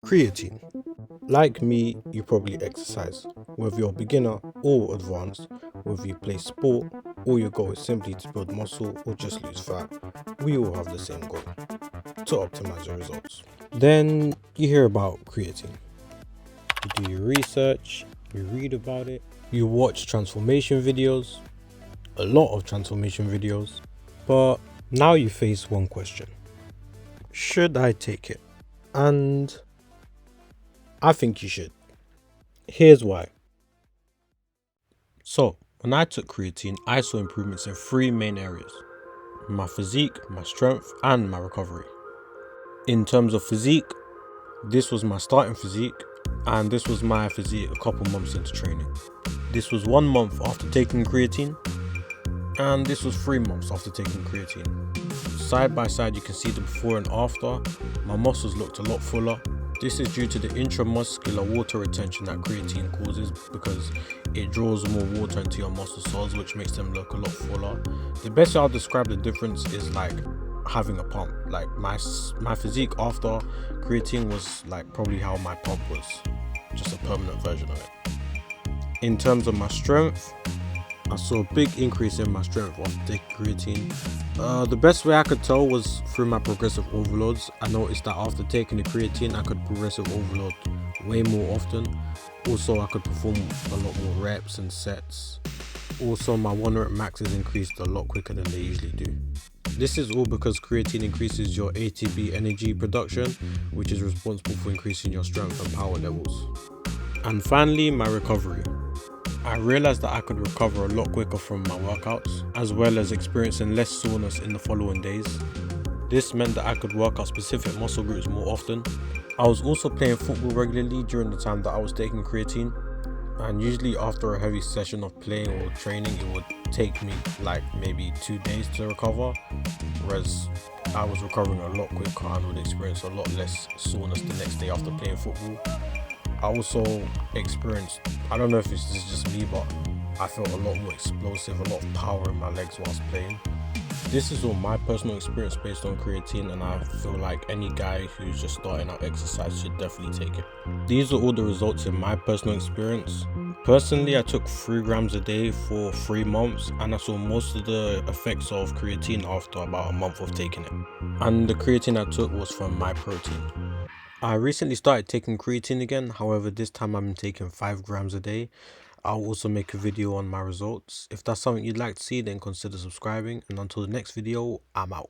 Creatine. Like me, you probably exercise. Whether you're beginner or advanced, whether you play sport or your goal is simply to build muscle or just lose fat, we all have the same goal, to optimize your results. Then you hear about creatine. You do your research, you read about it, you watch transformation videos, a lot of transformation videos, but now you face one question. Should I take it? And I think you should. Here's why. So, when I took creatine, I saw improvements in three main areas: my physique, my strength, and my recovery. In terms of physique, this was my starting physique, and this was my physique a couple months into training. This was 1 month after taking creatine, and this was 3 months after taking creatine. Side by side, you can see the before and after. My muscles looked a lot fuller. This is due to the intramuscular water retention that creatine causes, because it draws more water into your muscle cells, which makes them look a lot fuller. The best way I'll describe the difference is like having a pump. Like my physique after creatine was like probably how my pump was, just a permanent version of it. In terms of my strength, I saw a big increase in my strength after taking creatine. The best way I could tell was through my progressive overloads. I noticed that after taking the creatine, I could progressive overload way more often. Also, I could perform a lot more reps and sets. Also, my 1 rep maxes increased a lot quicker than they usually do. This is all because creatine increases your ATP energy production, which is responsible for increasing your strength and power levels. And finally, my recovery. I realized that I could recover a lot quicker from my workouts, as well as experiencing less soreness in the following days. This meant that I could work out specific muscle groups more often. I was also playing football regularly during the time that I was taking creatine, and usually after a heavy session of playing or training, it would take me like maybe 2 days to recover, whereas I was recovering a lot quicker and would experience a lot less soreness the next day after playing football. I also experienced, I don't know if this is just me, but I felt a lot more explosive, a lot of power in my legs whilst playing. This is all my personal experience based on creatine, and I feel like any guy who's just starting out exercise should definitely take it. These are all the results in my personal experience. Personally, I took 3 grams a day for 3 months, and I saw most of the effects of creatine after about a month of taking it. And the creatine I took was from My Protein. I recently started taking creatine again, however this time I'm taking 5 grams a day. I'll also make a video on my results. If that's something you'd like to see, then consider subscribing, and until the next video, I'm out.